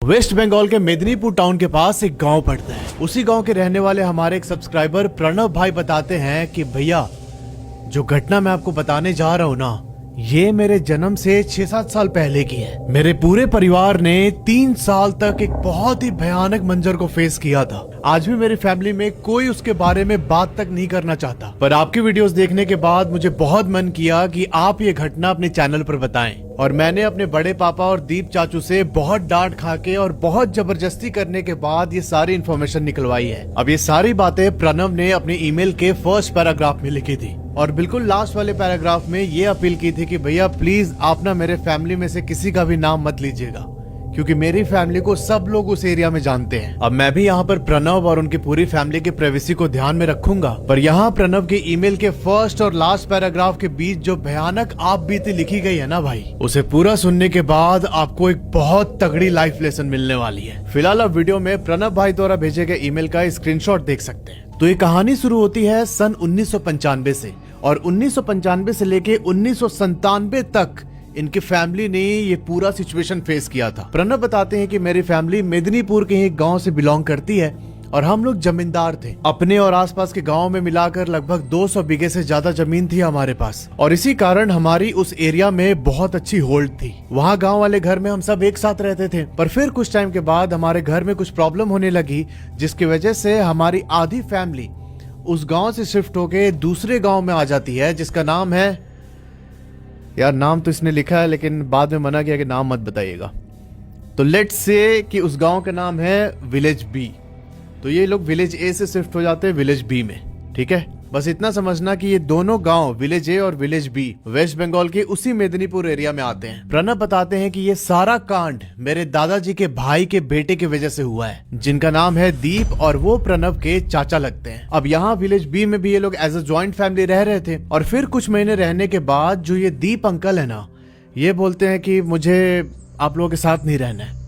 Waste Bengal के Medinipur town के पास एक गांव पड़ता है। उसी गांव के रहने वाले हमारे एक सब्सक्राइबर प्रणव भाई बताते हैं कि भैया जो घटना मैं आपको बताने जा रहा हूँ ना, ये मेरे जन्म से 6-7 साल पहले की है। मेरे पूरे परिवार ने 3 साल तक एक बहुत ही भयानक मंजर को फेस किया था। आज भी मेरी फैमिली में कोई उसके बारे में बात तक नहीं करना चाहता, पर आपकी वीडियोस देखने के बाद मुझे बहुत मन किया कि आप ये घटना अपने चैनल पर बताएं। और मैंने अपने बड़े पापा और दीप चाचू से बहुत डांट खा के और बहुत जबरदस्ती करने के बाद ये सारी इन्फॉर्मेशन निकलवाई है। अब ये सारी बातें प्रणव ने अपने ईमेल के फर्स्ट पैराग्राफ में लिखी थी और बिल्कुल लास्ट वाले पैराग्राफ में ये अपील की थी कि भैया प्लीज आप ना मेरे फैमिली में से किसी का भी नाम मत लीजिएगा, क्योंकि मेरी फैमिली को सब लोग उस एरिया में जानते हैं। अब मैं भी यहाँ पर प्रणव और उनकी पूरी फैमिली के प्राइवेसी को ध्यान में रखूंगा, पर यहाँ प्रणव के ईमेल के फर्स्ट और लास्ट पैराग्राफ के बीच जो भयानक आप बीती लिखी गई है ना भाई, उसे पूरा सुनने के बाद आपको एक बहुत तगड़ी लाइफ लेसन मिलने वाली है। फिलहाल आप वीडियो में प्रणव भाई द्वारा भेजे गए ईमेल का स्क्रीनशॉट देख सकते हैं। तो ये कहानी शुरू होती है सन 1995 से, और 1995 से लेके 1997 तक इनकी फैमिली ने ये पूरा सिचुएशन फेस किया था। प्रणव बताते हैं कि मेरी फैमिली मेदिनीपुर के ही गांव से बिलोंग करती है और हम लोग जमींदार थे। अपने और आसपास के गांव में मिलाकर लगभग 200 बीघे से ज्यादा जमीन थी हमारे पास, और इसी कारण हमारी उस एरिया में बहुत अच्छी होल्ड थी। वहाँ गांव वाले घर में हम सब एक साथ रहते थे, पर फिर कुछ टाइम के बाद हमारे घर में कुछ प्रॉब्लम होने लगी, जिसकी वजह से हमारी आधी फैमिली उस गांव से शिफ्ट होके दूसरे गांव में आ जाती है, जिसका नाम है, यार नाम तो इसने लिखा है लेकिन बाद में मना किया कि नाम मत बताइएगा, तो लेट्स से कि उस गांव का नाम है विलेज बी। तो ये लोग विलेज ए से शिफ्ट हो जाते हैं विलेज बी में, ठीक है। बस इतना समझना कि ये दोनों गांव विलेज ए और विलेज बी वेस्ट बंगाल के उसी मेदिनीपुर एरिया में आते हैं। प्रणव बताते हैं कि ये सारा कांड मेरे दादाजी के भाई के बेटे की वजह से हुआ है, जिनका नाम है दीप, और वो प्रणव के चाचा लगते हैं। अब यहाँ विलेज बी में भी ये लोग एज अ ज्वाइंट फैमिली रह रहे थे, और फिर कुछ महीने रहने के बाद जो ये दीप अंकल है ना, ये बोलते हैं कि मुझे आप लोगों के साथ नहीं रहना है,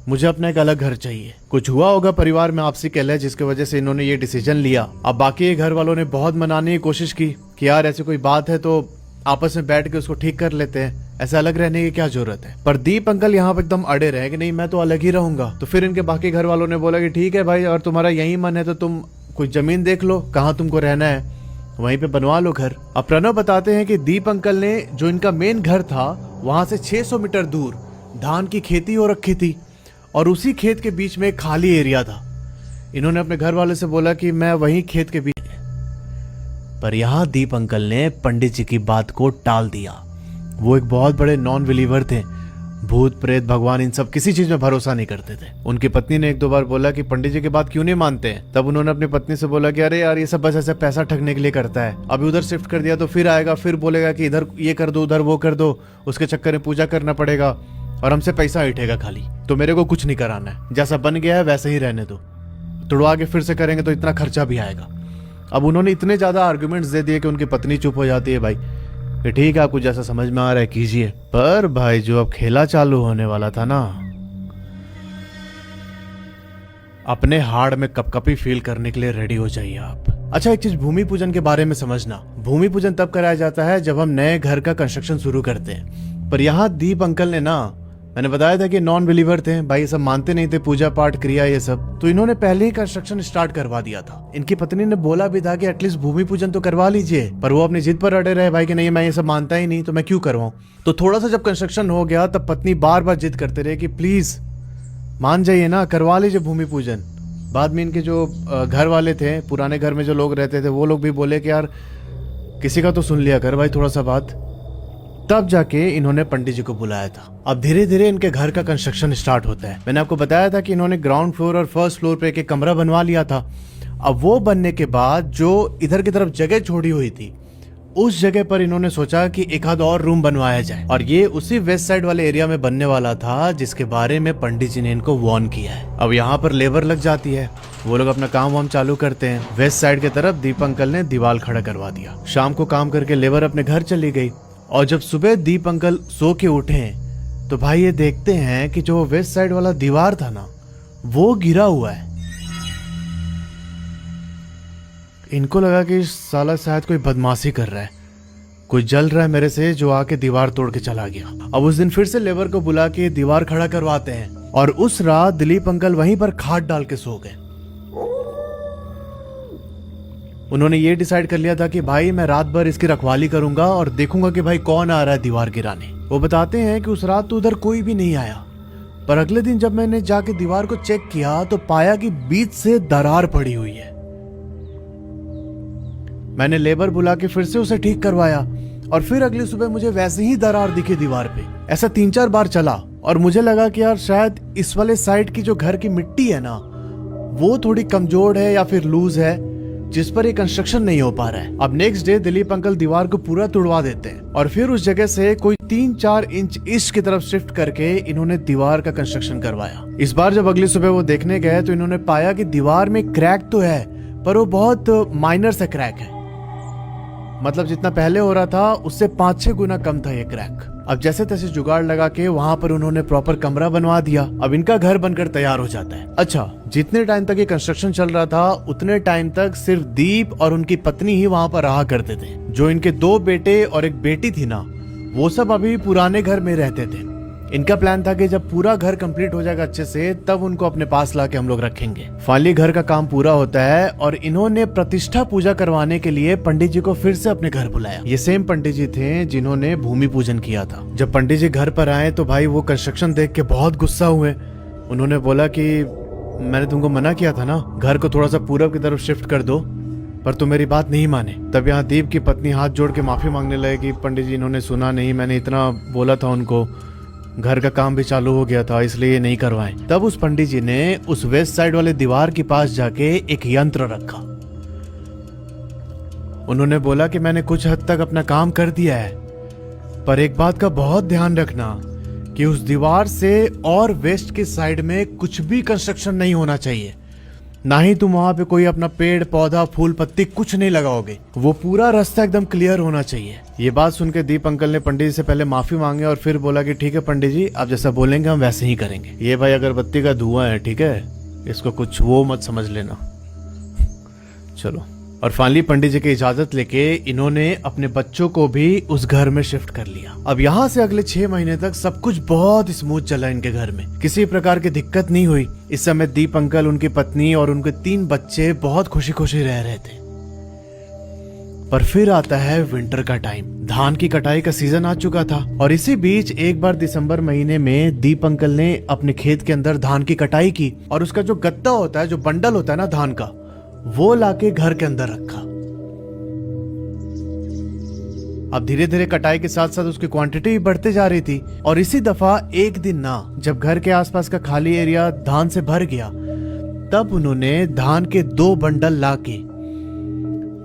मुझे अपना एक अलग घर चाहिए। कुछ हुआ होगा परिवार में आपसी कलह, जिसकी वजह से इन्होंने ये डिसीजन लिया। अब बाकी घर वालों ने बहुत मनाने की कोशिश की कि यार ऐसी कोई बात है तो आपस में बैठ के उसको ठीक कर लेते हैं, ऐसे अलग रहने की क्या जरूरत है। पर दीप अंकल यहाँ पे एकदम अड़े रहे कि नहीं मैं तो अलग ही रहूंगा। तो फिर इनके बाकी घर वालों ने बोला कि ठीक है भाई, और तुम्हारा यही मन है तो तुम कुछ जमीन देख लो, कहाँ तुमको रहना है वहीं पे बनवा लो घर। अब प्रणव बताते हैं कि दीप अंकल ने जो इनका मेन घर था वहां से 600 मीटर दूर धान की खेती हो रखी थी, और उसी खेत के बीच में एक खाली एरिया था। इन्होंने अपने घर वाले से बोला कि मैं वहीं खेत के बीच, पर यहाँ दीप अंकल ने पंडित जी की बात को टाल दिया। वो एक बहुत बड़े नॉन बिलीवर थे, भूत प्रेत भगवान इन सब किसी चीज में भरोसा नहीं करते थे। उनकी पत्नी ने 1-2 बार बोला कि पंडित जी की बात क्यों नहीं मानते हैं। तब उन्होंने अपनी पत्नी से बोला कि अरे यार ये सब बस ऐसे पैसा ठगने के लिए करता है, अभी उधर शिफ्ट कर दिया तो फिर आएगा, फिर बोलेगा कि इधर ये कर दो उधर वो कर दो, उसके चक्कर में पूजा करना पड़ेगा और हमसे पैसा उठेगा खाली, तो मेरे को कुछ नहीं कराना है, जैसा बन गया है वैसे ही रहने दो, तुड़वा के फिर से करेंगे तो इतना खर्चा भी आएगा। अब उन्होंने इतने ज्यादा आर्गुमेंट्स दे दिए कि उनकी पत्नी चुप हो जाती है भाई कि ठीक है आपको जैसा समझ में आ रहा है कीजिए। पर भाई जो अब खेला चालू होने वाला था ना, अपने हाड़ में कपकपी फील करने के लिए रेडी हो जाइए आप। अच्छा एक चीज भूमि पूजन के बारे में समझना, भूमि पूजन तब कराया जाता है जब हम नए घर का कंस्ट्रक्शन शुरू करते हैं। पर यहाँ दीप अंकल ने ना, मैंने बताया था कि नॉन बिलीवर थे भाई, ये सब मानते नहीं थे पूजा पाठ क्रिया ये सब, तो इन्होंने पहले ही कंस्ट्रक्शन स्टार्ट करवा दिया था। इनकी पत्नी ने बोला भी था कि एटलीस्ट भूमि पूजन तो करवा लीजिए, पर वो अपनी जिद पर अड़े रहे भाई कि नहीं मैं ये सब मानता ही नहीं, तो मैं क्यों करवाऊं। तो थोड़ा सा जब कंस्ट्रक्शन हो गया तब पत्नी बार बार जिद करते रहे कि प्लीज मान जाइए ना, करवा लीजिए भूमि पूजन। बाद में इनके जो घर वाले थे, पुराने घर में जो लोग रहते थे, वो लोग भी बोले कि यार किसी का तो सुन लिया कर भाई थोड़ा सा बात। तब जाके इन्होंने पंडित जी को बुलाया था। अब धीरे धीरे इनके घर का कंस्ट्रक्शन स्टार्ट होता है। मैंने आपको बताया था कि इन्होंने ग्राउंड फ्लोर और फर्स्ट फ्लोर पे एक कमरा बनवा लिया था। अब वो बनने के बाद जो इधर की तरफ जगह छोड़ी हुई थी, उस जगह पर इन्होंने सोचा कि एक आध और रूम बनवाया जाए, और ये उसी वेस्ट साइड वाले एरिया में बनने वाला था जिसके बारे में पंडित जी ने इनको वार्न किया है। अब यहाँ पर लेबर लग जाती है, वो लोग अपना काम वाम चालू करते हैं। वेस्ट साइड की तरफ दीप अंकल ने दीवार खड़ा करवा दिया। शाम को काम करके लेबर अपने घर चली गई, और जब सुबह दीप अंकल सो के उठे तो भाई ये देखते हैं कि जो वेस्ट साइड वाला दीवार था ना, वो गिरा हुआ है। इनको लगा कि साला शायद कोई बदमाशी कर रहा है, कोई जल रहा है मेरे से, जो आके दीवार तोड़ के चला गया। अब उस दिन फिर से लेबर को बुला के दीवार खड़ा करवाते हैं और उस रात दिलीप अंकल वहीं पर खाट डाल के सो गए। उन्होंने ये डिसाइड कर लिया था कि भाई मैं रात भर इसकी रखवाली करूंगा और देखूंगा कि भाई कौन आ रहा है दीवार गिराने। वो बताते हैं कि उस रात तो उधर कोई भी नहीं आया, पर अगले दिन जब मैंने जाके दीवार को चेक किया तो पाया कि बीच से दरार पड़ी हुई है। मैंने लेबर बुला के फिर से उसे ठीक करवाया और फिर अगली सुबह मुझे वैसे ही दरार दिखी दीवार पे। ऐसा 3-4 बार चला और मुझे लगा कि यार शायद इस वाले साइड की जो घर की मिट्टी है ना, वो थोड़ी कमजोर है या फिर लूज है, जिस पर ये कंस्ट्रक्शन नहीं हो पा रहा है। अब नेक्स्ट डे दिलीप अंकल दीवार को पूरा तुड़वा देते हैं और फिर उस जगह से कोई 3-4 इंच ईस्ट की तरफ शिफ्ट करके इन्होंने दीवार का कंस्ट्रक्शन करवाया। इस बार जब अगली सुबह वो देखने गए तो इन्होंने पाया कि दीवार में क्रैक तो है, पर वो बहुत माइनर सा क्रैक है। मतलब जितना पहले हो रहा था उससे 5-6 गुना कम था ये क्रैक। अब जैसे तैसे जुगाड़ लगा के वहां पर उन्होंने प्रॉपर कमरा बनवा दिया। अब इनका घर बनकर तैयार हो जाता है। अच्छा, जितने टाइम तक ये कंस्ट्रक्शन चल रहा था उतने टाइम तक सिर्फ दीप और उनकी पत्नी ही वहां पर रहा करते थे। जो इनके 2 बेटे और एक बेटी थी ना, वो सब अभी पुराने घर में रहते थे। इनका प्लान था कि जब पूरा घर कंप्लीट हो जाएगा अच्छे से, तब उनको अपने पास लाके हम लोग रखेंगे। फाइनली घर का काम पूरा होता है और इन्होंने प्रतिष्ठा पूजा करवाने के लिए पंडित जी को फिर से अपने घर बुलाया। ये सेम पंडित जी थे जिन्होंने भूमि पूजन किया था। जब पंडित जी घर पर आए तो भाई वो कंस्ट्रक्शन देख के बहुत गुस्सा हुए। उन्होंने बोला कि मैंने तुमको मना किया था ना, घर को थोड़ा सा पूरब की तरफ शिफ्ट कर दो, पर तुम मेरी बात नहीं माने। तब यहाँ दीप की पत्नी हाथ जोड़ के माफी मांगने लगे कि पंडित जी इन्होंने सुना नहीं, मैंने इतना बोला था उनको, घर का काम भी चालू हो गया था इसलिए नहीं करवाएं। तब उस पंडित जी ने उस वेस्ट साइड वाले दीवार के पास जाके एक यंत्र रखा। उन्होंने बोला कि मैंने कुछ हद तक अपना काम कर दिया है, पर एक बात का बहुत ध्यान रखना कि उस दीवार से और वेस्ट के साइड में कुछ भी कंस्ट्रक्शन नहीं होना चाहिए, ना ही तुम वहां पे कोई अपना पेड़ पौधा फूल पत्ती कुछ नहीं लगाओगे। वो पूरा रास्ता एकदम क्लियर होना चाहिए। ये बात सुन के दीप अंकल ने पंडित जी से पहले माफी मांगे और फिर बोला कि ठीक है पंडित जी, आप जैसा बोलेंगे हम वैसे ही करेंगे। ये भाई अगरबत्ती का धुआं है, ठीक है, इसको कुछ वो मत समझ लेना। चलो, और फाइनली पंडित जी की इजाजत लेके इन्होंने अपने बच्चों को भी उस घर में शिफ्ट कर लिया। अब यहाँ से अगले 6 महीने तक सब कुछ बहुत स्मूथ चला इनके घर में, किसी प्रकार की दिक्कत नहीं हुई। इस समय दीप अंकल, उनकी पत्नी और उनके 3 बच्चे बहुत खुशी खुशी रह रहे थे। पर फिर आता है विंटर का टाइम। धान की कटाई का सीजन आ चुका था और इसी बीच एक बार दिसंबर महीने में दीप अंकल ने अपने खेत के अंदर धान की कटाई की और उसका जो गत्ता होता है, जो बंडल होता है ना धान का, वो लाके घर के अंदर रखा। अब धीरे धीरे कटाई के साथ साथ उसकी क्वांटिटी भी बढ़ते जा रही थी और इसी दफा एक दिन ना, जब घर के आसपास का खाली एरिया धान से भर गया, तब उन्होंने धान के 2 बंडल लाके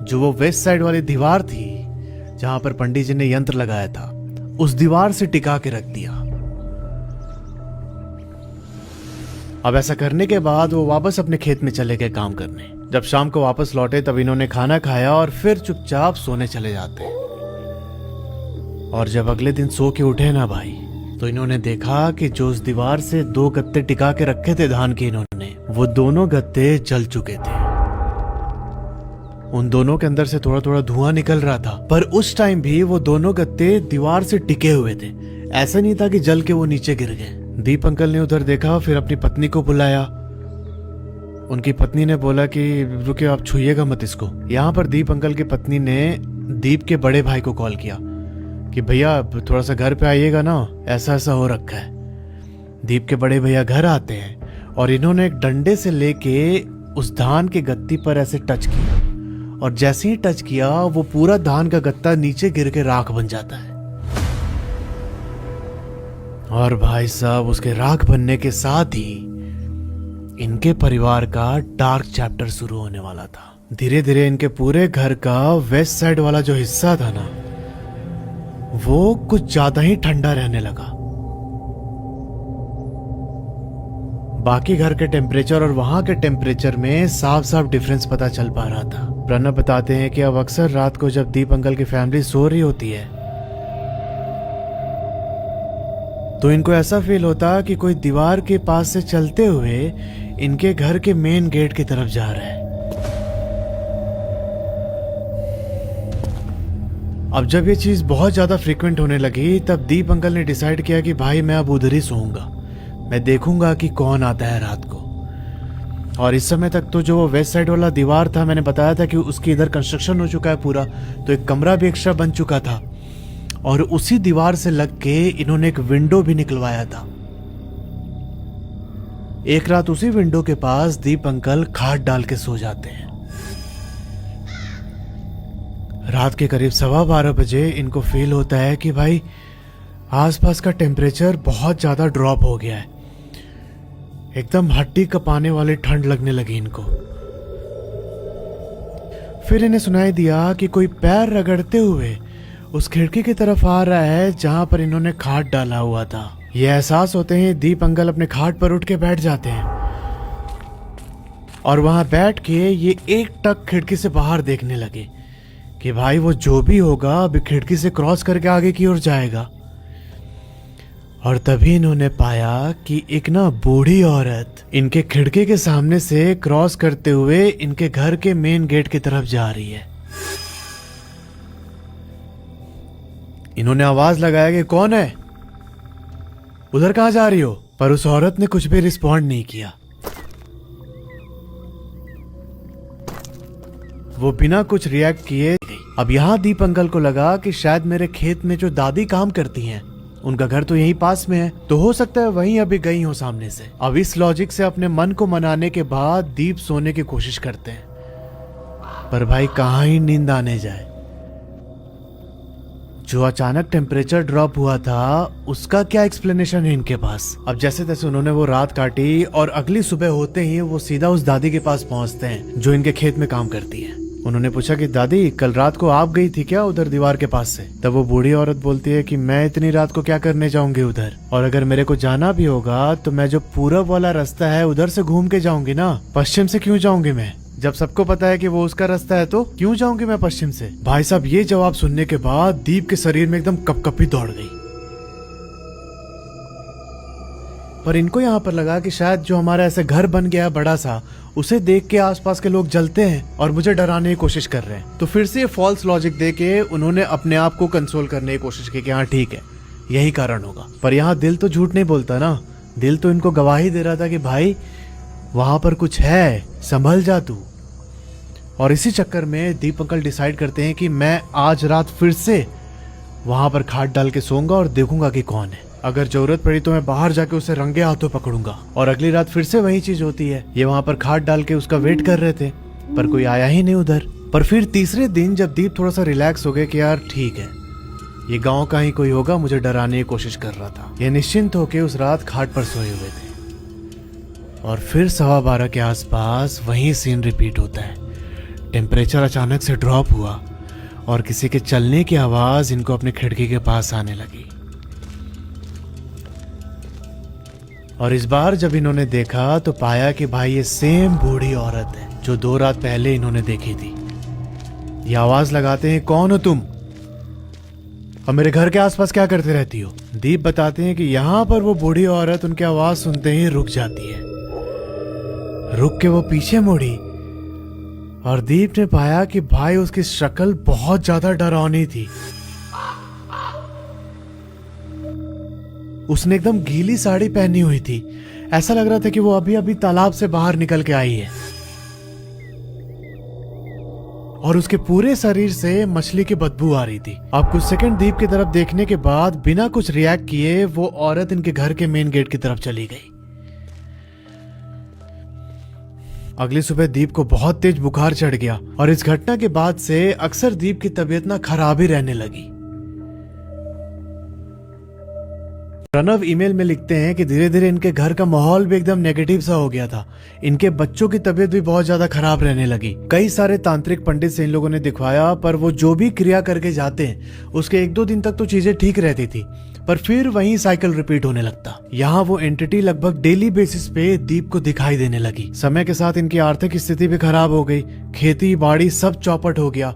जो वो वेस्ट साइड वाली दीवार थी जहां पर पंडित जी ने यंत्र लगाया था, उस दीवार से टिका के रख दिया। अब ऐसा करने के बाद वो वापस अपने खेत में चले गए काम करने। जब शाम को वापस लौटे तब इन्होंने खाना खाया और फिर चुपचाप सोने चले जाते। और जब अगले दिन सो के उठे ना भाई, तो इन्होंने देखा कि जो उस दीवार से 2 गत्ते टिका के रखे थे धान के इन्होंने, वो दोनों गत्ते जल चुके थे। उन दोनों के अंदर से थोड़ा थोड़ा धुआं निकल रहा था, पर उस टाइम भी वो दोनों गत्ते दीवार से टिके हुए थे। ऐसा नहीं था कि जल के वो नीचे गिर गए। दीप अंकल ने उधर देखा, फिर अपनी पत्नी को बुलाया। उनकी पत्नी ने बोला कि रुके, आप छुइएगा मत इसको। यहाँ पर दीप अंकल की पत्नी ने दीप के बड़े भाई को कॉल किया कि भैया थोड़ा सा घर पे आइएगा ना, ऐसा ऐसा हो रखा है। दीप के बड़े भैया घर आते हैं और इन्होंने एक डंडे से लेके उस धान के गत्ती पर ऐसे टच किया और जैसे ही टच किया वो पूरा धान का गत्ता नीचे गिर के राख बन जाता है। और भाई साहब, उसके राख बनने के साथ ही इनके परिवार का डार्क चैप्टर शुरू होने वाला था। धीरे धीरे इनके पूरे घर का वेस्ट साइड वाला जो हिस्सा था ना, वो कुछ ज्यादा ही ठंडा रहने लगा। बाकी घर के टेम्परेचर और वहां के टेम्परेचर में साफ साफ डिफरेंस पता चल पा रहा था। प्रणव बताते हैं कि अब अक्सर रात को जब दीप अंकल की फैमिली सो रही होती है, तो इनको ऐसा फील होता कि कोई दीवार के पास से चलते हुए इनके घर के मेन गेट की तरफ जा रहा है। अब जब ये चीज बहुत ज्यादा फ्रीक्वेंट होने लगी तब दीप अंकल ने डिसाइड किया कि भाई मैं अब उधर ही सोऊंगा, मैं देखूंगा कि कौन आता है रात को। और इस समय तक तो जो वो वेस्ट साइड वाला दीवार था, मैंने बताया था कि उसकी इधर कंस्ट्रक्शन हो चुका है पूरा, तो एक कमरा भी एक्स्ट्रा बन चुका था और उसी दीवार से लग के इन्होंने एक विंडो भी निकलवाया था। एक रात उसी विंडो के पास दीप अंकल खाट डाल के सो जाते हैं। रात के करीब 12:15 बजे इनको फील होता है कि भाई आसपास का टेम्परेचर बहुत ज्यादा ड्रॉप हो गया है, एकदम हड्डी कपाने वाली ठंड लगने लगी इनको। फिर इन्हें सुनाई दिया कि कोई पैर रगड़ते हुए उस खिड़की की तरफ आ रहा है जहां पर इन्होंने खाट डाला हुआ था। यह एहसास होते ही दीप अंकल अपने खाट पर उठ के बैठ जाते हैं और वहां बैठ के ये एक टक खिड़की से बाहर देखने लगे कि भाई वो जो भी होगा अभी खिड़की से क्रॉस करके आगे की ओर जाएगा। और तभी इन्होंने पाया कि एक ना बूढ़ी औरत इनके खिड़की के सामने से क्रॉस करते हुए इनके घर के मेन गेट की तरफ जा रही है। इन्होंने आवाज लगाया कि कौन है, उधर कहां जा रही हो, पर उस औरत ने कुछ भी रिस्पॉन्ड नहीं किया। वो बिना कुछ रिएक्ट किए। अब यहां दीप अंकल को लगा कि शायद मेरे खेत में जो दादी काम करती हैं, उनका घर तो यहीं पास में है, तो हो सकता है वहीं अभी गई हो सामने से। अब इस लॉजिक से अपने मन को मनाने के बाद दीप सोने की कोशिश करते हैं, पर भाई कहां ही नींद आने जाए। जो अचानक टेम्परेचर ड्रॉप हुआ था उसका क्या एक्सप्लेनेशन है इनके पास। अब जैसे तैसे उन्होंने वो रात काटी और अगली सुबह होते ही वो सीधा उस दादी के पास पहुंचते हैं जो इनके खेत में काम करती है। उन्होंने पूछा कि दादी कल रात को आप गई थी क्या उधर दीवार के पास से। तब वो बूढ़ी औरत बोलती है कि मैं इतनी रात को क्या करने जाऊंगी उधर, और अगर मेरे को जाना भी होगा तो मैं जो पूरब वाला रास्ता है उधर से घूम के जाऊंगी ना, पश्चिम से क्यों जाऊंगी मैं। जब सबको पता है कि वो उसका रास्ता है तो क्यों जाऊंगी मैं पश्चिम से। भाई साहब ये जवाब सुनने के बाद दीप के शरीर में एकदम कपकपी दौड़ गई। पर इनको यहाँ पर लगा कि शायद जो हमारा ऐसे घर बन गया है बड़ा सा, उसे देख के आसपास के लोग जलते हैं और मुझे डराने की कोशिश कर रहे हैं। तो फिर से फॉल्स लॉजिक दे के उन्होंने अपने आप को कंसोल करने की कोशिश की कि हाँ ठीक है यही कारण होगा। पर यहाँ दिल तो झूठ नहीं बोलता ना, दिल तो इनको गवाही दे रहा था कि भाई वहां पर कुछ है, संभल जा तू। और इसी चक्कर में दीप अंकल डिसाइड करते हैं कि मैं आज रात फिर से वहां पर खाट डाल के सोऊंगा और देखूंगा कि कौन है। अगर जरूरत पड़ी तो मैं बाहर जाके उसे रंगे हाथों पकड़ूंगा। और अगली रात फिर से वही चीज होती है, ये वहां पर खाट डाल के उसका वेट कर रहे थे पर कोई आया ही नहीं उधर। पर फिर तीसरे दिन जब दीप थोड़ा सा रिलैक्स हो गए कि यार ठीक है ये गांव का ही कोई होगा, मुझे डराने की कोशिश कर रहा था, ये निश्चिंत होके उस रात खाट पर सोए हुए थे। और फिर 12:15 के आसपास वही सीन रिपीट होता है। टेम्परेचर अचानक से ड्रॉप हुआ और किसी के चलने की आवाज इनको अपनी खिड़की के पास आने लगी। और इस बार जब इन्होंने देखा तो पाया कि भाई ये सेम बूढ़ी औरत है जो 2 रात पहले इन्होंने देखी थी। ये आवाज लगाते हैं कौन हो तुम, और मेरे घर के आसपास क्या करते रहती हो। दीप बताते हैं कि यहाँ पर वो बूढ़ी औरत उनकी आवाज सुनते ही रुक जाती है। रुक के वो पीछे मुड़ी और दीप ने पाया कि भाई उसकी शक्ल बहुत ज्यादा डरावनी थी। उसने एकदम गीली साड़ी पहनी हुई थी, ऐसा लग रहा था कि वो अभी अभी तालाब से बाहर निकल के आई है। और उसके पूरे शरीर से मछली की बदबू आ रही थी। अब कुछ सेकंड दीप की तरफ देखने के बाद बिना कुछ रिएक्ट किए वो औरत इनके घर के मेन गेट की तरफ चली गई। अगली सुबह दीप को बहुत तेज बुखार चढ़ गया और इस घटना के बाद से अक्सर दीप की तबीयत ना खराब ही रहने लगी। प्रणव ईमेल में लिखते हैं कि धीरे धीरे इनके घर का माहौल भी एकदम नेगेटिव सा हो गया था। इनके बच्चों की तबीयत भी बहुत ज्यादा खराब रहने लगी। कई सारे तांत्रिक पंडित से इन लोगों ने दिखवाया, पर वो जो भी क्रिया करके जाते हैं उसके 1-2 दिन तक तो चीजें ठीक रहती थी, पर फिर वही साइकिल रिपीट होने लगता। यहाँ वो एंटिटी लगभग डेली बेसिस पे दीप को दिखाई देने लगी। समय के साथ इनकी आर्थिक स्थिति भी खराब हो गई, खेती बाड़ी सब चौपट हो गया,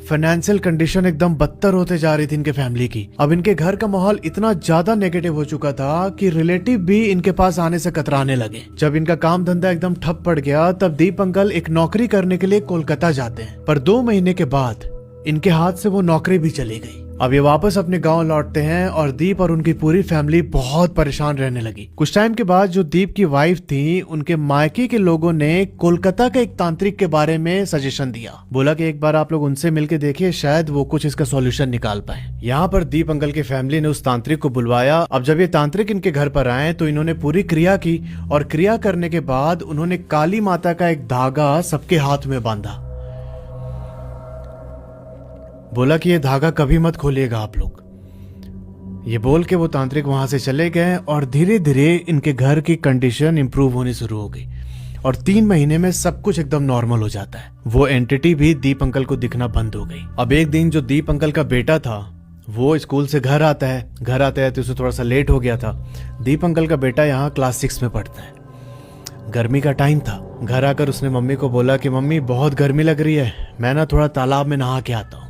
फाइनेंशियल कंडीशन एकदम बदतर होते जा रही थी इनके फैमिली की। अब इनके घर का माहौल इतना ज्यादा नेगेटिव हो चुका था कि रिलेटिव भी इनके पास आने से कतराने लगे। जब इनका काम धंधा एकदम ठप पड़ गया तब दीप अंकल एक नौकरी करने के लिए कोलकाता जाते हैं। पर 2 महीने के बाद इनके हाथ से वो नौकरी भी चली गई। अब ये वापस अपने गांव लौटते हैं और दीप और उनकी पूरी फैमिली बहुत परेशान रहने लगी। कुछ टाइम के बाद जो दीप की वाइफ थी, उनके मायके के लोगों ने कोलकाता के एक तांत्रिक के बारे में सजेशन दिया। बोला कि एक बार आप लोग उनसे मिलके देखिए, शायद वो कुछ इसका सॉल्यूशन निकाल पाए। यहाँ पर दीप अंकल की फैमिली ने उस तांत्रिक को बुलवाया। अब जब ये तांत्रिक इनके घर पर आए तो इन्होंने पूरी क्रिया की और क्रिया करने के बाद उन्होंने काली माता का एक धागा सबके हाथ में बांधा। बोला कि ये धागा कभी मत खोलिएगा आप लोग। ये बोल के वो तांत्रिक वहां से चले गए और धीरे धीरे इनके घर की कंडीशन इंप्रूव होनी शुरू हो गई और 3 महीने में सब कुछ एकदम नॉर्मल हो जाता है। वो एंटिटी भी दीप अंकल को दिखना बंद हो गई। अब एक दिन जो दीप अंकल का बेटा था वो स्कूल से घर आता है। घर आते आते उसे थोड़ा सा लेट हो गया था। दीप अंकल का बेटा यहाँ क्लास 6 में पढ़ता है। गर्मी का टाइम था। घर आकर उसने मम्मी को बोला कि मम्मी बहुत गर्मी लग रही है, मैं ना थोड़ा तालाब में नहा के आता हूँ।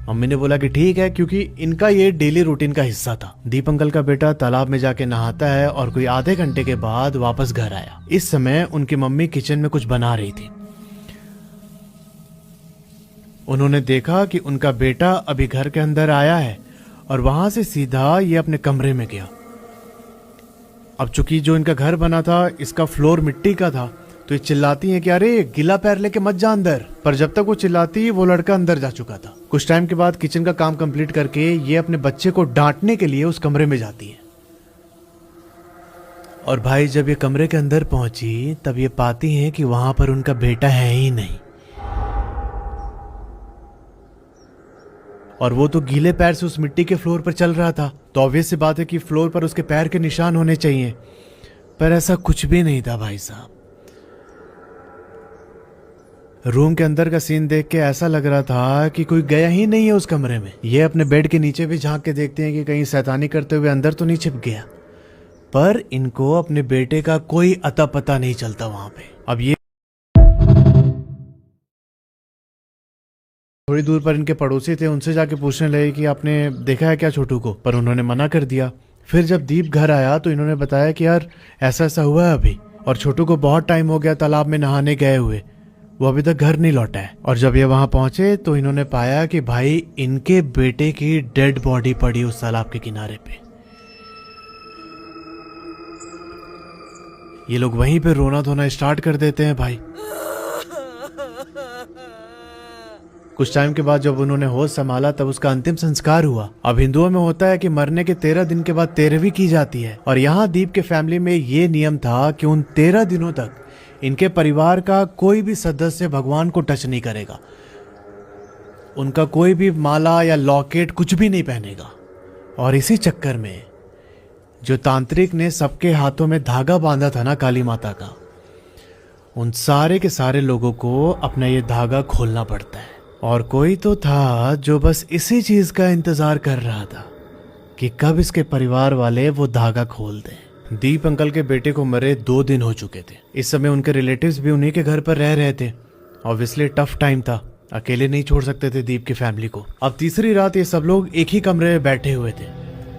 मम्मी ने बोला कि ठीक है, क्योंकि इनका ये डेली रूटीन का हिस्सा था। दीप अंकल का बेटा तालाब में जाके नहाता है और कोई आधे घंटे के बाद वापस घर आया। इस समय उनकी मम्मी किचन में कुछ बना रही थी। उन्होंने देखा कि उनका बेटा अभी घर के अंदर आया है और वहां से सीधा ये अपने कमरे में गया। अब चूंकि जो इनका घर बना था इसका फ्लोर मिट्टी का था, तो ये चिल्लाती हैं कि अरे गिला पैर लेके मत जा अंदर। पर जब तक वो चिल्लाती वो लड़का अंदर जा चुका था। कुछ टाइम के बाद किचन का काम कंप्लीट करके ये अपने बच्चे को डांटने के लिए उस कमरे में जाती है। और भाई जब ये कमरे के अंदर पहुंची तब ये पाती हैं कि वहां पर उनका बेटा है ही नहीं। और वो तो गीले पैर से उस मिट्टी के फ्लोर पर चल रहा था, तो ऑब्वियस सी बात है कि फ्लोर पर उसके पैर के निशान होने चाहिए, पर ऐसा कुछ भी नहीं था भाई साहब। रूम के अंदर का सीन देख के ऐसा लग रहा था कि कोई गया ही नहीं है उस कमरे में। ये अपने बेड के नीचे भी झांक के देखते हैं कि कहीं शैतानी करते हुए अंदर तो नहीं छिप गया, पर इनको अपने बेटे का कोई अता पता नहीं चलता वहां पे। अब ये थोड़ी दूर पर इनके पड़ोसी थे, उनसे जाके पूछने लगे कि आपने देखा है क्या छोटू को, पर उन्होंने मना कर दिया। फिर जब दीप घर आया तो इन्होंने बताया कि यार ऐसा ऐसा हुआ है अभी, और छोटू को बहुत टाइम हो गया तालाब में नहाने गए हुए, वो अभी तक घर नहीं लौटा है। और जब ये वहां पहुंचे तो इन्होंने पाया कि भाई इनके बेटे की डेड बॉडी पड़ी उस तालाब के किनारे पे। ये लोग वहीं पे रोना धोना स्टार्ट कर देते हैं भाई। कुछ टाइम के बाद जब उन्होंने होश संभाला तब उसका अंतिम संस्कार हुआ। अब हिंदुओं में होता है कि मरने के 13 दिन के बाद 13वीं की जाती है, और यहाँ दीप के फैमिली में ये नियम था कि उन 13 दिनों तक इनके परिवार का कोई भी सदस्य भगवान को टच नहीं करेगा। उनका कोई भी माला या लॉकेट कुछ भी नहीं पहनेगा। और इसी चक्कर में जो तांत्रिक ने सबके हाथों में धागा बांधा था ना काली माता का, उन सारे के सारे लोगों को अपना ये धागा खोलना पड़ता है। और कोई तो था जो बस इसी चीज का इंतजार कर रहा था कि कब इसके परिवार वाले वो धागा खोल दें। दीप अंकल के बेटे को मरे 2 दिन हो चुके थे। इस समय उनके रिलेटिव्स भी उन्हीं के घर पर रह रहे थे। ऑब्वियसली टफ टाइम था, अकेले नहीं छोड़ सकते थे दीप की फैमिली को। अब तीसरी रात ये सब लोग एक ही कमरे में बैठे हुए थे।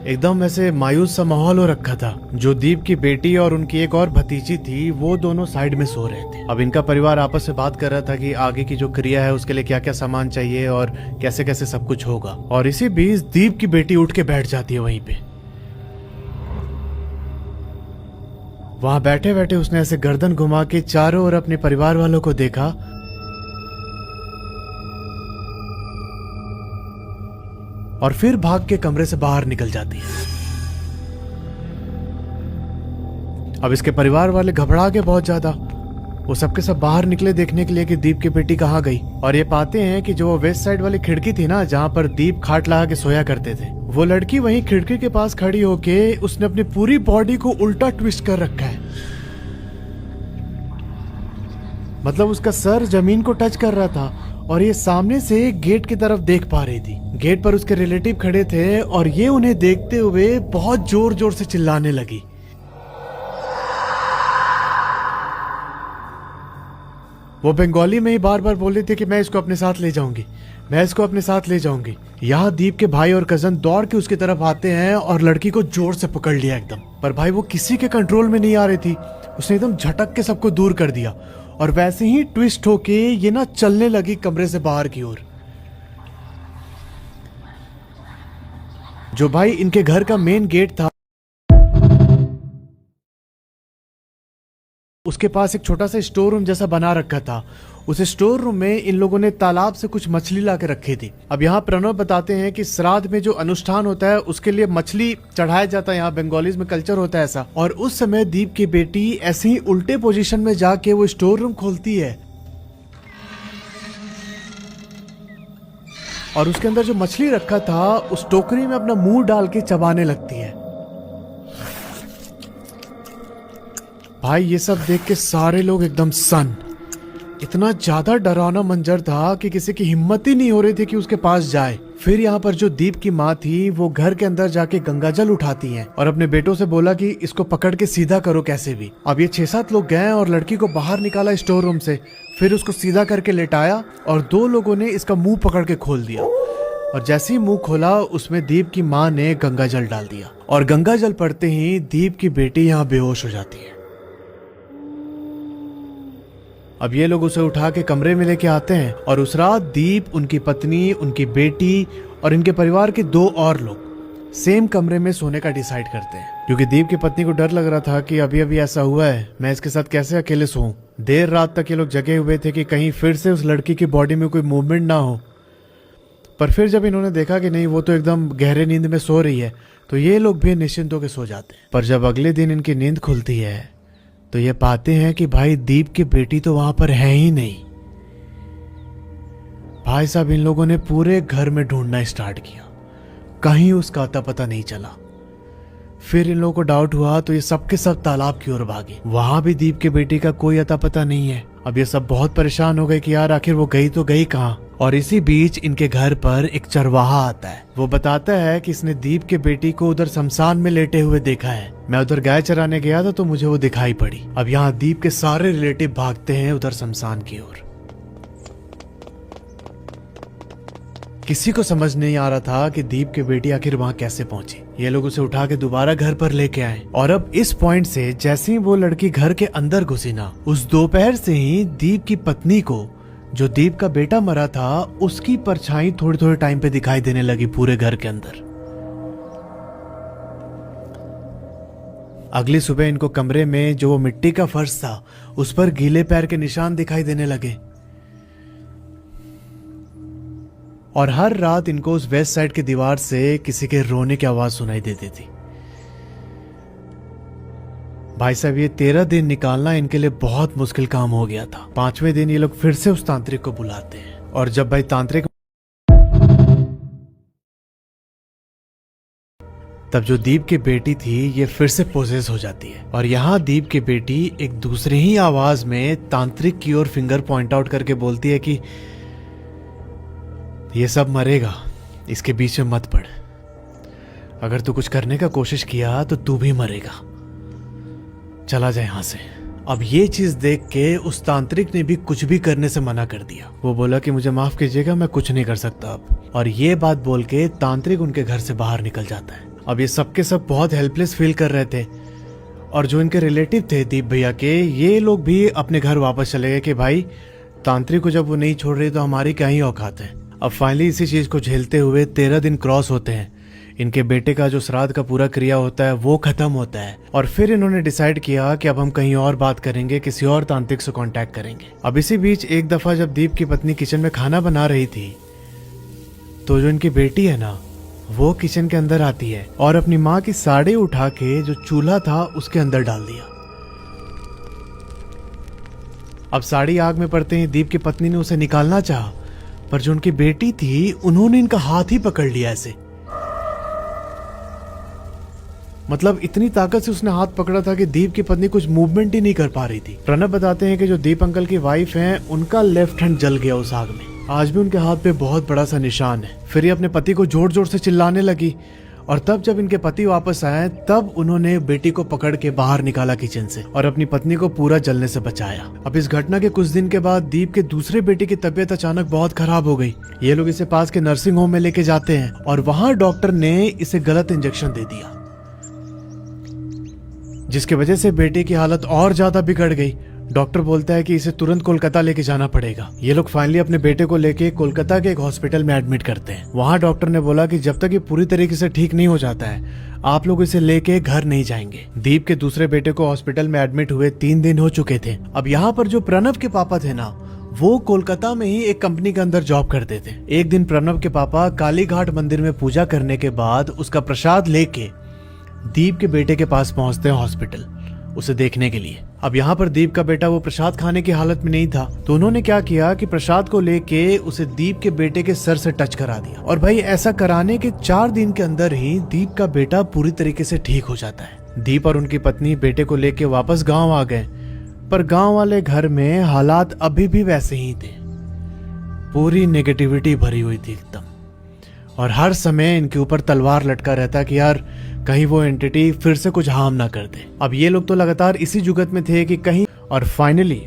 एकदम ऐसे मायूस सा माहौल हो रखा था। जो दीप की बेटी और उनकी एक और भतीजी थी वो दोनों साइड में सो रहे थे। अब इनका परिवार आपस में बात कर रहा था कि आगे की जो क्रिया है उसके लिए क्या क्या सामान चाहिए और कैसे कैसे सब कुछ होगा। और इसी बीच दीप की बेटी उठ के बैठ जाती है वहीं पे। वहां बैठे बैठे उसने ऐसे गर्दन घुमा के चारों ओर अपने परिवार वालों को देखा और फिर भाग के कमरे से बाहर निकल जाती है। अब इसके परिवार वाले घबरा गए बहुत ज्यादा। वो सबके सब बाहर निकले देखने के लिए कि दीप की बेटी कहाँ गई। और ये पाते हैं कि जो वो वेस्ट साइड वाली खिड़की थी ना, जहाँ पर दीप खाट लगा के सोया करते थे, वो लड़की वहीं खिड़की के पास खड़ी होके उसने अपनी पूरी बॉडी को उल्टा ट्विस्ट कर रखा है। मतलब उसका सर जमीन को टच कर रहा था और ये सामने से गेट की तरफ देख पा रही थी। गेट पर उसके रिलेटिव खड़े थे और ये उन्हें देखते हुए बहुत जोर जोर से चिल्लाने लगी। वो बंगाली में ही बार बार बोल रही थी कि मैं इसको अपने साथ ले जाऊंगी, मैं इसको अपने साथ ले जाऊंगी। यहाँ दीप के भाई और कजन दौड़ के उसकी तरफ आते हैं और लड़की को जोर से पकड़ लिया एकदम। पर भाई वो किसी के कंट्रोल में नहीं आ रही थी। उसने एकदम झटक के सबको दूर कर दिया और वैसे ही ट्विस्ट होके ये ना चलने लगी कमरे से बाहर की ओर। जो भाई इनके घर का मेन गेट था उसके पास एक छोटा सा स्टोर रूम जैसा बना रखा था। उस स्टोर रूम में इन लोगों ने तालाब से कुछ मछली ला के रखी थी। अब यहाँ प्रणव बताते हैं कि श्राद्ध में जो अनुष्ठान होता है उसके लिए मछली चढ़ाया जाता है। यहाँ बंगालीज में कल्चर होता है ऐसा। और उस समय दीप की बेटी ऐसे ही उल्टे पोजीशन में जाके वो स्टोर रूम खोलती है और उसके अंदर जो मछली रखा था उस टोकरी में अपना मुंह डाल के चबाने लगती है। भाई ये सब देख के सारे लोग एकदम सन। इतना ज्यादा डरावना मंजर था कि किसी की हिम्मत ही नहीं हो रही थी कि उसके पास जाए। फिर यहाँ पर जो दीप की माँ थी वो घर के अंदर जाके गंगाजल उठाती हैं और अपने बेटों से बोला कि इसको पकड़ के सीधा करो कैसे भी। अब ये 6-7 लोग गए और लड़की को बाहर निकाला स्टोर रूम से, फिर उसको सीधा करके लेटाया और 2 लोगों ने इसका मुंह पकड़ के खोल दिया। और जैसे ही मुंह खोला उसमें दीप की माँ ने गंगाजल डाल दिया और गंगाजल पड़ते ही दीप की बेटी यहाँ बेहोश हो जाती है। अब ये लोग उसे उठा के कमरे में लेके आते हैं और उस रात दीप, उनकी पत्नी, उनकी बेटी और इनके परिवार के 2 और लोग सेम कमरे में सोने का डिसाइड करते हैं, क्योंकि दीप की पत्नी को डर लग रहा था कि अभी अभी ऐसा हुआ है, मैं इसके साथ कैसे अकेले सोऊं। देर रात तक ये लोग जगे हुए थे कि कहीं फिर से उस लड़की की बॉडी में कोई मूवमेंट ना हो। पर फिर जब इन्होंने देखा कि नहीं, वो तो एकदम गहरे नींद में सो रही है, तो ये लोग भी निश्चिंत होकर सो जाते हैं। पर जब अगले दिन इनकी नींद खुलती है तो ये पाते हैं कि भाई दीप की बेटी तो वहां पर है ही नहीं। भाई साहब इन लोगों ने पूरे घर में ढूंढना स्टार्ट किया, कहीं उसका अता पता नहीं चला। फिर इन लोगों को डाउट हुआ तो ये सब के सब तालाब की ओर भागे। वहां भी दीप की बेटी का कोई अता पता नहीं है। अब ये सब बहुत परेशान हो गए कि यार आखिर वो गई तो गई कहाँ। और इसी बीच इनके घर पर एक चरवाहा आता है। वो बताता है कि इसने दीप के बेटी को उधर शमशान में लेटे हुए देखा है। मैं उधर गाय चराने गया था तो मुझे वो दिखाई पड़ी। अब यहाँ दीप के सारे रिलेटिव भागते हैं उधर शमशान की ओर। किसी को समझ नहीं आ रहा था कि दीप की बेटी आखिर वहां कैसे पहुंची। ये लोग उसे उठा के दोबारा घर पर लेके आए और अब इस पॉइंट से जैसे ही वो लड़की घर के अंदर घुसी ना, उस दोपहर से ही दीप की पत्नी को, जो दीप का बेटा मरा था, उसकी परछाई थोड़े थोड़े टाइम पे दिखाई देने लगी पूरे घर के अंदर। अगली सुबह इनको कमरे में जो वो मिट्टी का फर्श था उस पर गीले पैर के निशान दिखाई देने लगे और हर रात इनको उस वेस्ट साइड की दीवार से किसी के रोने की आवाज सुनाई देती थी। भाई साहब ये 13 दिन निकालना इनके लिए बहुत मुश्किल काम हो गया था। 5वें दिन ये लोग फिर से उस तांत्रिक को बुलाते हैं और जब भाई तांत्रिक, तब जो दीप की बेटी थी ये फिर से पोजेस हो जाती है और यहाँ दीप की बेटी एक दूसरे ही आवाज में तांत्रिक की ओर फिंगर पॉइंट आउट करके बोलती है कि ये सब मरेगा, इसके बीच में मत पड़। अगर तू कुछ करने का कोशिश किया तो तू भी मरेगा, चला जाए यहां से। अब ये चीज देख के उस तांत्रिक ने भी कुछ भी करने से मना कर दिया। वो बोला कि मुझे माफ कीजिएगा, मैं कुछ नहीं कर सकता अब। और ये बात बोल के तांत्रिक उनके घर से बाहर निकल जाता है। अब ये सबके सब बहुत हेल्पलेस फील कर रहे थे और जो इनके रिलेटिव थे दीप भैया के, ये लोग भी अपने घर वापस चले गए कि भाई तांत्रिक को जब वो नहीं छोड़ रही तो हमारी क्या ही औकात है। अब फाइनली इसी चीज को झेलते हुए 13 दिन क्रॉस होते हैं। इनके बेटे का जो श्राद्ध का पूरा क्रिया होता है वो खत्म होता है और फिर इन्होंने डिसाइड किया कि अब हम कहीं और बात करेंगे, किसी और तांत्रिक से कांटेक्ट करेंगे। अब इसी बीच एक दफा जब दीप की पत्नी किचन में खाना बना रही थी तो जो इनकी बेटी है ना, वो किचन के अंदर आती है और अपनी माँ की साड़ी उठा के जो चूल्हा था उसके अंदर डाल दिया। अब साड़ी आग में पड़ते ही दीप की पत्नी ने उसे निकालना चाहा, पर जो उनकी बेटी थी उन्होंने इनका हाथ ही पकड़ लिया ऐसे। मतलब इतनी ताकत से उसने हाथ पकड़ा था कि दीप की पत्नी कुछ मूवमेंट ही नहीं कर पा रही थी। प्रणब बताते हैं कि जो दीप अंकल की वाइफ हैं, उनका लेफ्ट हैंड जल गया उस आग में। आज भी उनके हाथ पे बहुत बड़ा सा निशान है। फिर ये अपने पति को जोर जोर से चिल्लाने लगी और तब जब इनके पति वापस आए तब उन्होंने बेटी को पकड़ के बाहर निकाला किचन से और अपनी पत्नी को पूरा जलने से बचाया। अब इस घटना के कुछ दिन के बाद दीप के दूसरे बेटे की तबीयत अचानक बहुत खराब हो गई। ये लोग इसे पास के नर्सिंग होम में लेके जाते हैं और वहां डॉक्टर ने इसे गलत इंजेक्शन दे दिया, जिसकी वजह से बेटे की हालत और ज्यादा बिगड़ गई। डॉक्टर बोलता है कि इसे तुरंत कोलकाता लेके जाना पड़ेगा। ये लोग फाइनली अपने बेटे को लेके कोलकाता के एक हॉस्पिटल में एडमिट करते हैं। वहाँ डॉक्टर ने बोला कि जब तक ये पूरी तरीके से ठीक नहीं हो जाता है आप लोग इसे लेके घर नहीं जाएंगे। दीप के दूसरे बेटे को हॉस्पिटल में एडमिट हुए 3 दिन हो चुके थे। अब यहाँ पर जो प्रणव के पापा थे ना, वो कोलकाता में ही एक कंपनी के अंदर जॉब करते थे। एक दिन प्रणव के पापा कालीघाट मंदिर में पूजा करने के बाद उसका प्रसाद लेके दीप के बेटे के पास पहुंचते हैं हॉस्पिटल उसे देखने के लिए। अब यहाँ पर दीप का बेटा वो प्रसाद खाने की हालत में नहीं था, तो उन्होंने क्या किया कि प्रसाद को लेके उसे दीप के बेटे के सर से टच करा दिया। और भाई ऐसा कराने के 4 दिन के अंदर ही दीप का बेटा पूरी तरीके से ठीक हो जाता है। दीप और उनकी पत्नी बेटे को लेके वापस गाँव आ गए, पर गाँव वाले घर में हालात अभी भी वैसे ही थे। पूरी नेगेटिविटी भरी हुई थी एकदम, और हर समय इनके ऊपर तलवार लटका रहता कि यार कहीं वो एंटिटी फिर से कुछ हार्म ना कर दे। अब ये लोग तो लगातार इसी जुगत में थे कि कहीं, और फाइनली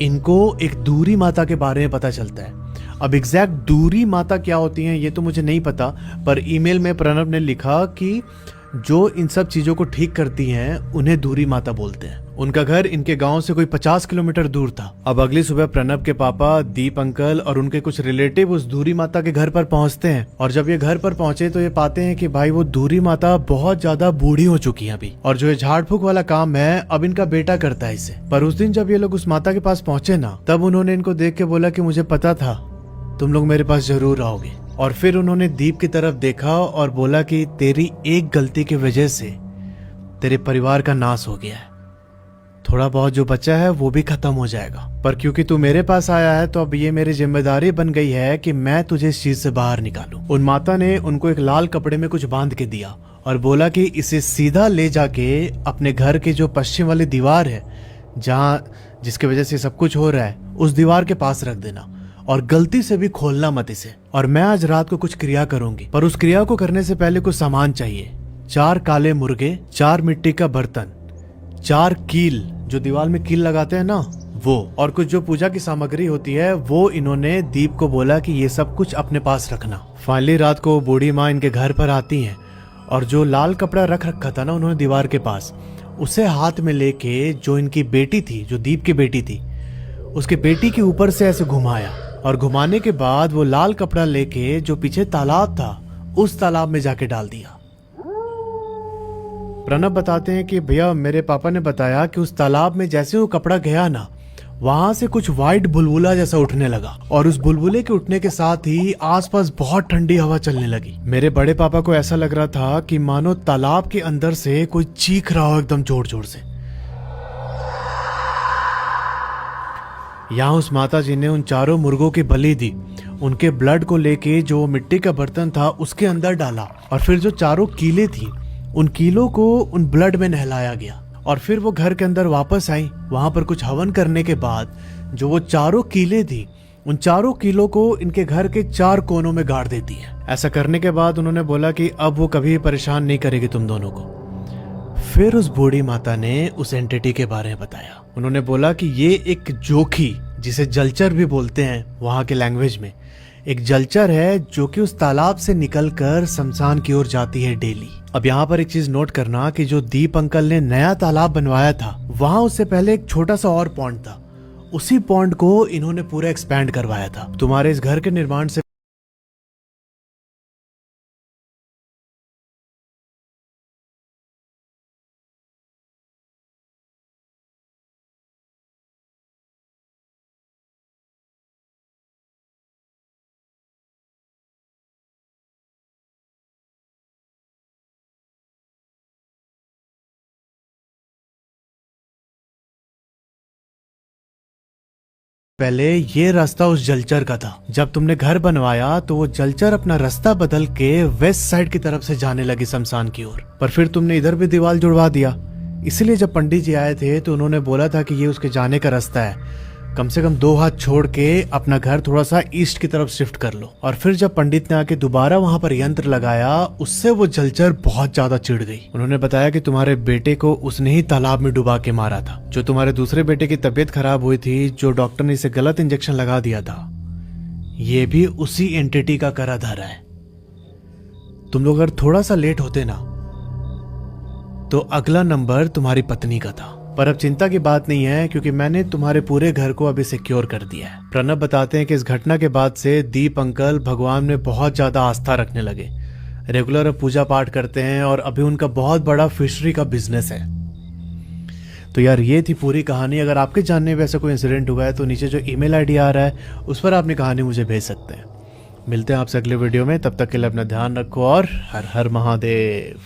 इनको एक दूरी माता के बारे में पता चलता है। अब एग्जैक्ट दूरी माता क्या होती हैं ये तो मुझे नहीं पता, पर ईमेल में प्रणव ने लिखा कि जो इन सब चीजों को ठीक करती हैं उन्हें दूरी माता बोलते हैं। उनका घर इनके गांव से कोई 50 किलोमीटर दूर था। अब अगली सुबह प्रणव के पापा, दीप अंकल और उनके कुछ रिलेटिव उस दूरी माता के घर पर पहुंचते हैं। और जब ये घर पर पहुंचे तो ये पाते हैं कि भाई वो दूरी माता बहुत ज्यादा बूढ़ी हो चुकी है अभी, और जो ये झाड़ फूक वाला काम है अब इनका बेटा करता है इसे। पर उस दिन जब ये लोग उस माता के पास पहुंचे ना, तब उन्होंने इनको देख के बोला कि मुझे पता था तुम लोग मेरे पास जरूर आओगे। और फिर उन्होंने दीप की तरफ देखा और बोला कि तेरी एक गलती की वजह से तेरे परिवार का नाश हो गया है, थोड़ा बहुत जो बचा है वो भी खत्म हो जाएगा, पर क्योंकि तू मेरे पास आया है तो अब ये मेरी जिम्मेदारी बन गई है कि मैं तुझे इस चीज से बाहर निकालूं। उन माता ने उनको एक लाल कपड़े में कुछ बांध के दिया और बोला कि इसे सीधा ले जाके अपने घर के जो पश्चिम वाली दीवार है, जहाँ जिसकी वजह से सब कुछ हो रहा है, उस दीवार के पास रख देना और गलती से भी खोलना मत इसे। और मैं आज रात को कुछ क्रिया करूंगी, पर उस क्रिया को करने से पहले कुछ सामान चाहिए। 4 काले मुर्गे, 4 मिट्टी का बर्तन, 4 कील, जो दीवार में कील लगाते हैं ना वो, और कुछ जो पूजा की सामग्री होती है वो इन्होंने दीप को बोला कि ये सब कुछ अपने पास रखना। फाइनली रात को बूढ़ी माँ इनके घर पर आती हैं और जो लाल कपड़ा रख रखा था ना उन्होंने दीवार के पास, उसे हाथ में लेके जो इनकी बेटी थी, जो दीप की बेटी थी, उसके बेटी के ऊपर से ऐसे घुमाया। और घुमाने के बाद वो लाल कपड़ा लेके जो पीछे तालाब था उस तालाब में जाके डाल दिया। प्रणव बताते हैं कि भैया मेरे पापा ने बताया कि उस तालाब में जैसे वो कपड़ा गया ना, वहां से कुछ वाइट बुलबुला जैसा उठने लगा, और उस बुलबुले के उठने के साथ ही आसपास बहुत ठंडी हवा चलने लगी। मेरे बड़े पापा को ऐसा लग रहा था कि मानो तालाब के अंदर से कोई चीख रहा हो एकदम जोर जोर से। यहाँ उस माता जी ने उन 4 मुर्गों की बलि दी, उनके ब्लड को लेके जो मिट्टी का बर्तन था उसके अंदर डाला, और फिर जो 4 कीले थी उन कीलों को उन ब्लड में नहलाया गया। और फिर वो घर के अंदर वापस आई। वहां पर कुछ हवन करने के बाद जो वो 4 कीले थी, उन 4 कीलों को इनके घर के 4 कोनों में गाड़ देती है। ऐसा करने के बाद उन्होंने बोला कि अब वो कभी परेशान नहीं करेगी तुम दोनों को। फिर उस बूढ़ी माता ने उस एंटिटी के बारे में बताया। उन्होंने बोला कि ये एक जोखी, जिसे जलचर भी बोलते हैं वहां के लैंग्वेज में, एक जलचर है जो कि उस तालाब से निकलकर शमशान की ओर जाती है डेली। अब यहाँ पर एक चीज नोट करना कि जो दीप अंकल ने नया तालाब बनवाया था, वहां उससे पहले एक छोटा सा और पॉन्ड था। उसी पॉन्ड को इन्होंने पूरा एक्सपैंड करवाया था। तुम्हारे इस घर के निर्माण से पहले ये रास्ता उस जलचर का था। जब तुमने घर बनवाया तो वो जलचर अपना रास्ता बदल के वेस्ट साइड की तरफ से जाने लगी शमशान की ओर, पर फिर तुमने इधर भी दीवार जुड़वा दिया। इसलिए जब पंडित जी आए थे तो उन्होंने बोला था कि ये उसके जाने का रास्ता है, कम से कम 2 हाथ छोड़ के अपना घर थोड़ा सा ईस्ट की तरफ शिफ्ट कर लो। और फिर जब पंडित ने आके दोबारा वहां पर यंत्र लगाया, उससे वो जलचर बहुत ज्यादा चिढ़ गई। उन्होंने बताया कि तुम्हारे बेटे को उसने ही तालाब में डुबा के मारा था। जो तुम्हारे दूसरे बेटे की तबीयत खराब हुई थी, जो डॉक्टर ने इसे गलत इंजेक्शन लगा दिया था, ये भी उसी एंटिटी का करा धरा है। तुम लोग अगर थोड़ा सा लेट होते ना, तो अगला नंबर तुम्हारी पत्नी का था। पर अब चिंता की बात नहीं है, क्योंकि मैंने तुम्हारे पूरे घर को अभी सिक्योर कर दिया है। प्रणव बताते हैं कि इस घटना के बाद से दीप अंकल भगवान में बहुत ज्यादा आस्था रखने लगे। रेगुलर अब पूजा पाठ करते हैं और अभी उनका बहुत बड़ा फिशरी का बिजनेस है। तो यार ये थी पूरी कहानी। अगर आपके जानने में ऐसा कोई इंसिडेंट हुआ है तो नीचे जो ईमेल आईडी आ रहा है उस पर अपनी कहानी मुझे भेज सकते हैं। मिलते हैं आपसे अगले वीडियो में, तब तक के लिए अपना ध्यान रखो और हर हर महादेव।